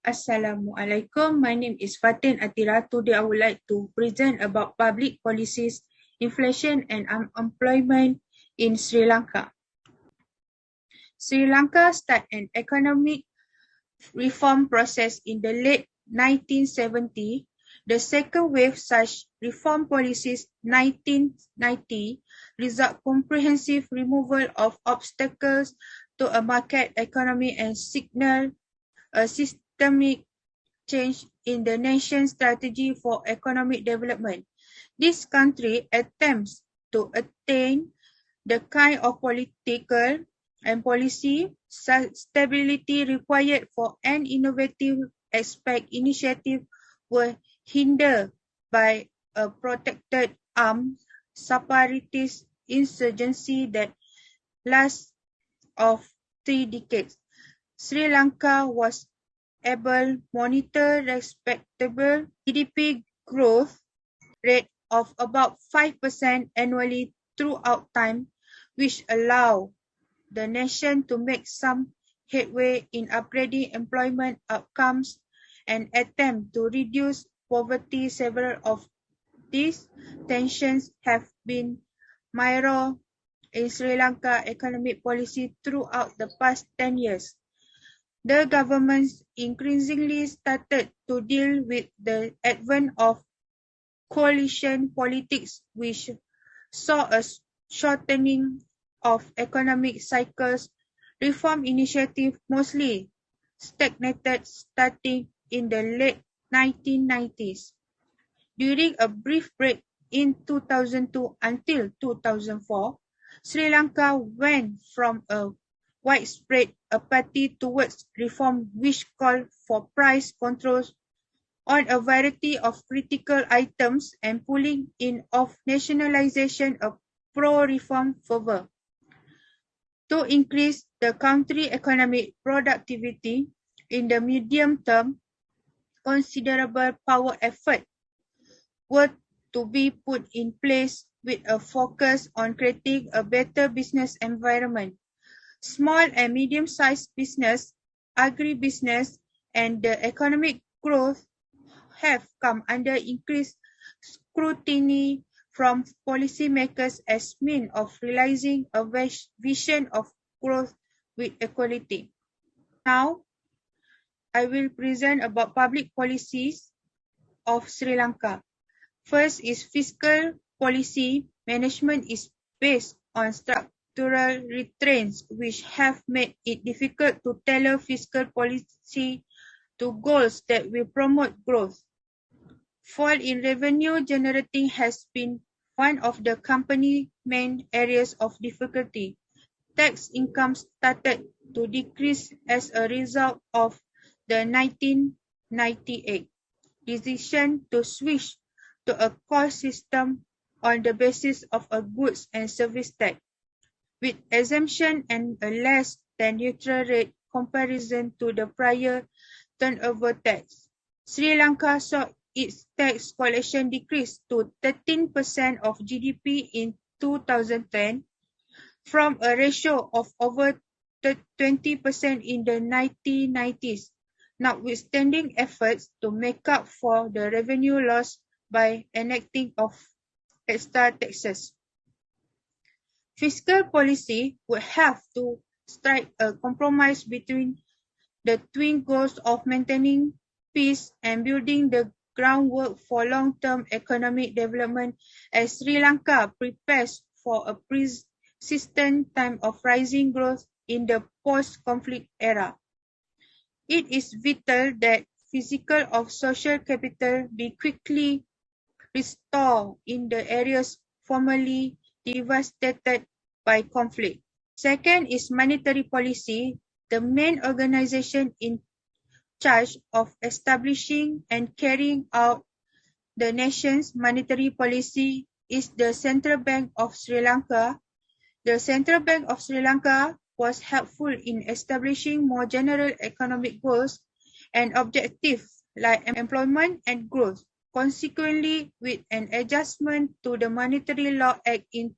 Assalamualaikum. My name is Fatin Atira. Today I would like to present about public policies, inflation and unemployment in Sri Lanka. Sri Lanka started an economic reform process in the late 1970s. The second wave such reform policies 1990 result comprehensive removal of obstacles to a market economy and signal a systemic change in the nation's strategy for economic development. This country attempts to attain the kind of political and policy stability required for an innovative aspect initiative were hindered by a protected armed separatist insurgency that lasts of 3 decades. Sri Lanka was able monitor respectable GDP growth rate of about 5% annually throughout time, which allow the nation to make some headway in upgrading employment outcomes and attempt to reduce poverty. Several of these tensions have been mirrored in Sri Lanka economic policy throughout the past 10 years. The government increasingly started to deal with the advent of coalition politics, which saw a shortening of economic cycles. Reform initiatives mostly stagnated starting in the late 1990s. During a brief break in 2002 until 2004, Sri Lanka went from a widespread apathy towards reform which called for price controls on a variety of critical items and pulling in of nationalization of pro-reform fervor. To increase the country economic productivity in the medium term, considerable power effort were to be put in place with a focus on creating a better business environment. Small and medium-sized business, agribusiness, and the economic growth have come under increased scrutiny from policymakers as means of realizing a vision of growth with equality. Now, I will present about public policies of Sri Lanka. First is fiscal policy. Management is based on structural restraints which have made it difficult to tailor fiscal policy to goals that will promote growth. Fall in revenue generating has been one of the company's main areas of difficulty. Tax income started to decrease as a result of the 1998 decision to switch to a cost system on the basis of a goods and service tax, with exemption and a less than neutral rate comparison to the prior turnover tax. Sri Lanka saw its tax collection decrease to 13% of GDP in 2010 from a ratio of over 20% in the 1990s, notwithstanding efforts to make up for the revenue loss by enacting of extra taxes. Fiscal policy would have to strike a compromise between the twin goals of maintaining peace and building the groundwork for long-term economic development as Sri Lanka prepares for a persistent time of rising growth in the post-conflict era. It is vital that physical of social capital be quickly restored in the areas formerly devastated by conflict. Second is monetary policy. The main organization in charge of establishing and carrying out the nation's monetary policy is the Central Bank of Sri Lanka. The Central Bank of Sri Lanka was helpful in establishing more general economic goals and objectives like employment and growth. Consequently, with an adjustment to the Monetary Law Act in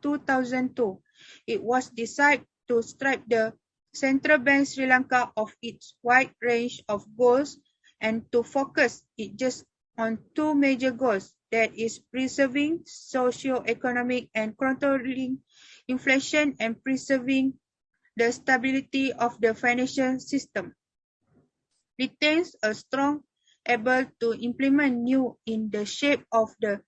2002, it was decided to strip the Central Bank Sri Lanka of its wide range of goals and to focus it just on two major goals, that is preserving socio-economic and controlling inflation and preserving the stability of the financial system. Retains a strong able to implement new in the shape of the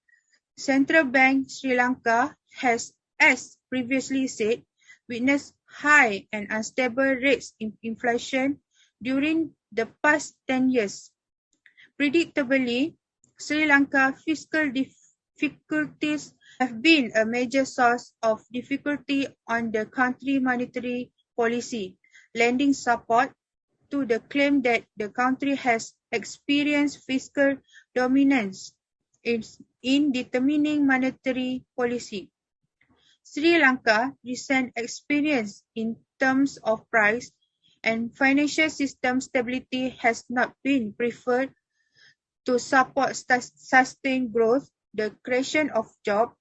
Central Bank Sri Lanka has, as previously said, witnessed high and unstable rates of inflation during the past 10 years. Predictably, Sri Lanka fiscal difficulties have been a major source of difficulty on the country's monetary policy, lending support to the claim that the country has experienced fiscal dominance in determining monetary policy. Sri Lanka's recent experience in terms of price and financial system stability has not been preferred to support sustained growth, the creation of jobs,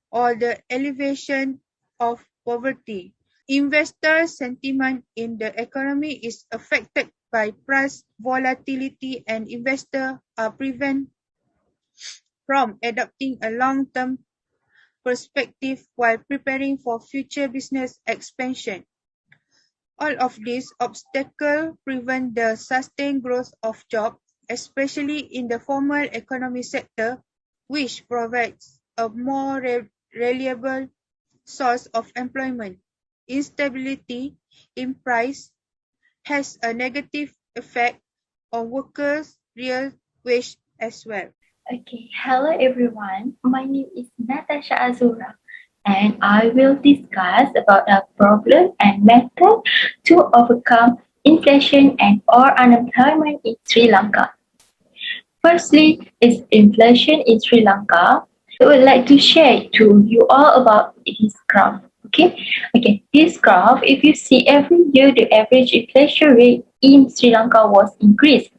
or the elevation of poverty. Investor sentiment in the economy is affected by price volatility, and investors are prevented from adopting a long-term perspective while preparing for future business expansion. All of these obstacles prevent the sustained growth of jobs, especially in the formal economy sector, which provides a more reliable source of employment. Instability in price has a negative effect on workers' real wage as well. Okay, hello everyone. My name is Natasha Azura and I will discuss about a problem and method to overcome inflation and or unemployment in Sri Lanka. Firstly, is inflation in Sri Lanka. I would like to share to you all about this graph. Okay. This graph, if you see every year the average inflation rate in Sri Lanka was increased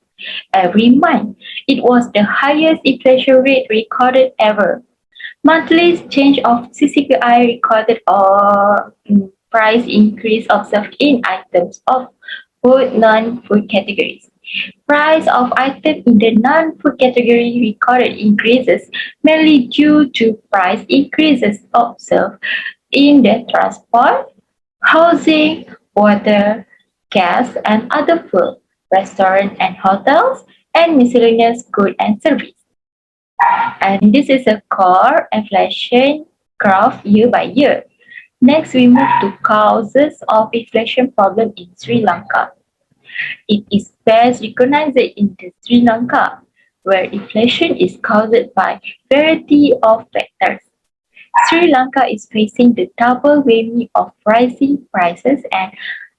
every month. It was the highest inflation rate recorded ever. Monthly change of CCPI recorded or price increase observed in items of food non-food categories. Price of items in the non-food category recorded increases mainly due to price increases observed in the transport, housing, water, gas, and other food, restaurants and hotels, and miscellaneous goods and service. And this is a core inflation graph year by year. Next, we move to causes of inflation problem in Sri Lanka. It is best recognized in the Sri Lanka, where inflation is caused by variety of factors. Sri Lanka is facing the double whammy of rising prices and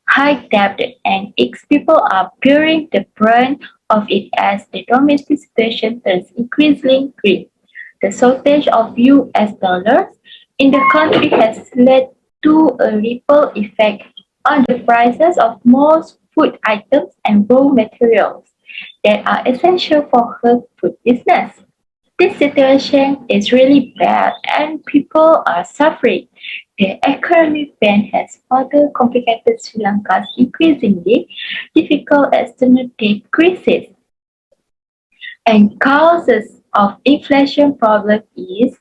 high debt, and its people are bearing the brunt of it as the domestic situation turns increasingly grim. The shortage of US dollars in the country has led to a ripple effect on the prices of most food items and raw materials that are essential for her food business. This situation is really bad and people are suffering. The economic pain has further complicated Sri Lanka's increasingly difficult external debt crisis. And causes of inflation problem is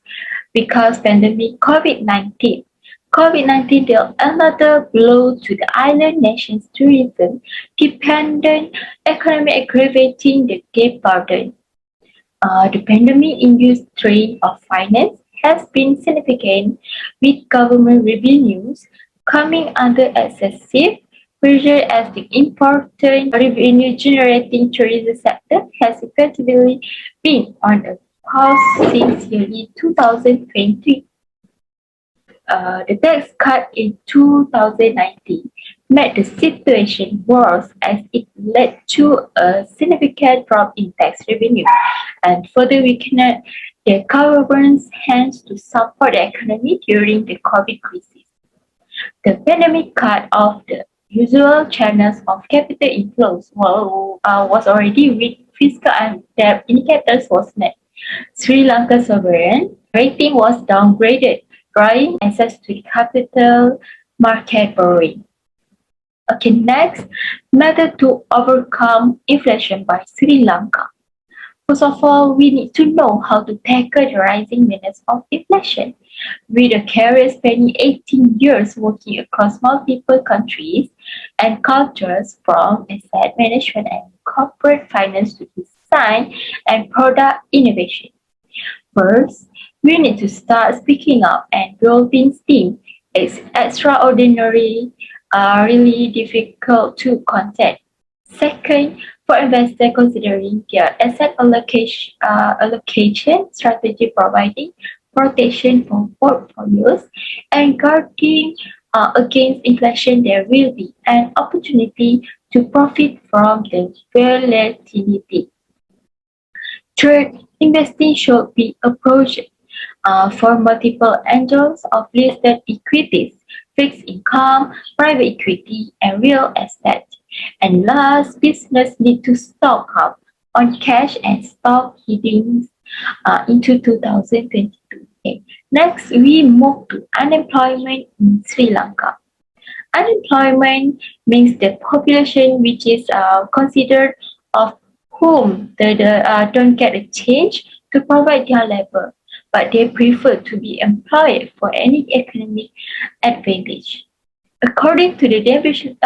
because pandemic COVID-19. COVID-19 dealt another blow to the island nation's tourism dependent economy, aggravating the debt burden. The pandemic-induced strain of finance has been significant, with government revenues coming under excessive pressure as the important revenue-generating tourism sector has effectively been on a pause since early 2020. The tax cut in 2019 made the situation worse as it led to a significant drop in tax revenue and further weakened the government's hands to support the economy during the COVID crisis. The pandemic cut off the usual channels of capital inflows was already weak. Fiscal and debt indicators was met. Sri Lanka's sovereign rating was downgraded, drawing access to the capital market borrowing. Okay, next, method to overcome inflation by Sri Lanka. First of all, we need to know how to tackle the rising menace of inflation. With a career spanning 18 years working across multiple countries and cultures from asset management and corporate finance to design and product innovation. First, we need to start speaking up and building steam. It's extraordinary, really difficult to contain. Second, for investors considering their asset allocation strategy, providing protection for portfolios and guarding against inflation, there will be an opportunity to profit from the volatility. Third, investing should be approached for multiple angles of listed equities, fixed income, private equity, and real estate. And last, business need to stock up on cash and stock headings into 2022. Okay. Next, we move to unemployment in Sri Lanka. Unemployment means the population which is considered of whom don't get a change to provide their labor, but they prefer to be employed for any economic advantage. According to the definition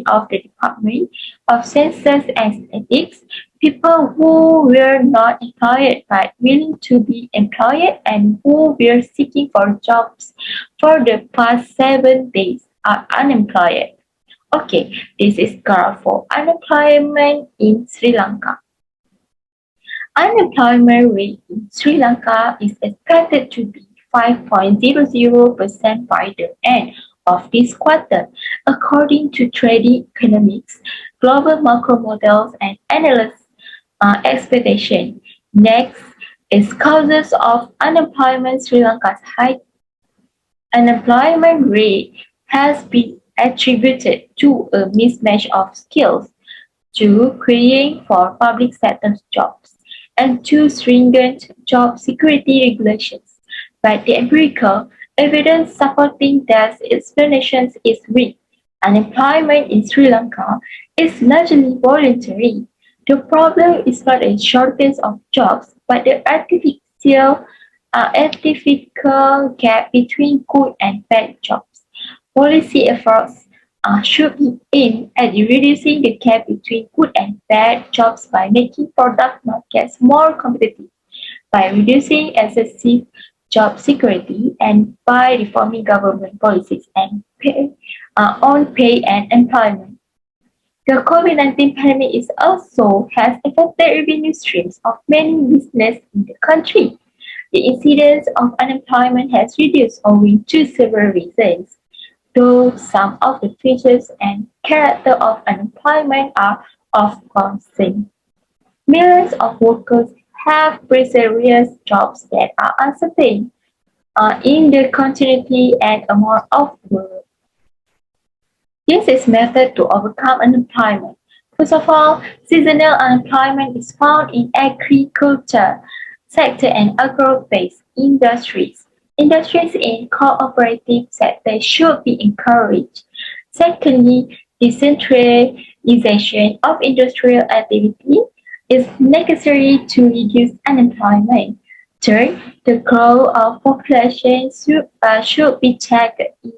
of the Department of Census and Statistics, people who were not employed but willing to be employed and who were seeking for jobs for the past 7 days are unemployed. Okay, this is graph for unemployment in Sri Lanka. Unemployment rate in Sri Lanka is expected to be 5.00% by the end of this quarter, according to trading economics, global macro models, and analysts' expectation. Next is causes of unemployment. Sri Lanka's high unemployment rate has been attributed to a mismatch of skills, to creating for public sector jobs, and to stringent job security regulations. But the empirical evidence supporting that explanations is weak. Unemployment in Sri Lanka is largely voluntary. The problem is not a shortage of jobs, but the artificial gap between good and bad jobs. Policy efforts should be aimed at reducing the gap between good and bad jobs by making product markets more competitive, by reducing excessive job security, and by reforming government policies and on pay and employment. The COVID-19 pandemic is also has affected revenue streams of many businesses in the country. The incidence of unemployment has reduced owing to several reasons, though some of the features and character of unemployment are of concern. Millions of workers have precarious jobs that are uncertain in their continuity and amount of work. This is method to overcome unemployment. First of all, seasonal unemployment is found in agriculture sector and agro-based industries. Industries in cooperative sector should be encouraged. Secondly, decentralization of industrial activity is necessary to reduce unemployment. Third, the growth of population should be checked in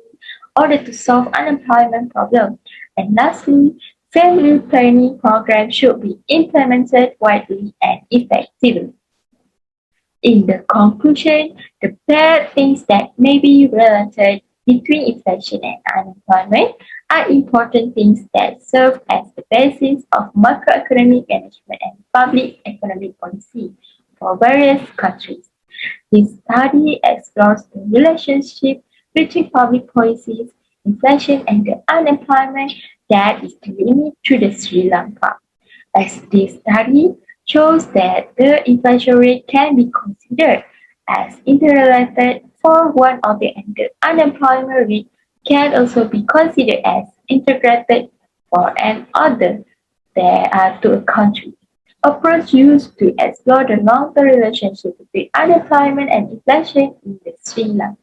order to solve unemployment problem. And lastly, family planning programs should be implemented widely and effectively. In the conclusion, the bad things that may be related between inflation and unemployment are important things that serve as the basis of macroeconomic management and public economic policy for various countries. This study explores the relationship between public policies, inflation, and the unemployment that is linked to the Sri Lanka. As this study shows that the inflation rate can be considered as interrelated for one object and the unemployment rate can also be considered as integrated for an order there are to a country. Approach used to explore the long-term relationship between unemployment and inflation in Sri Lanka.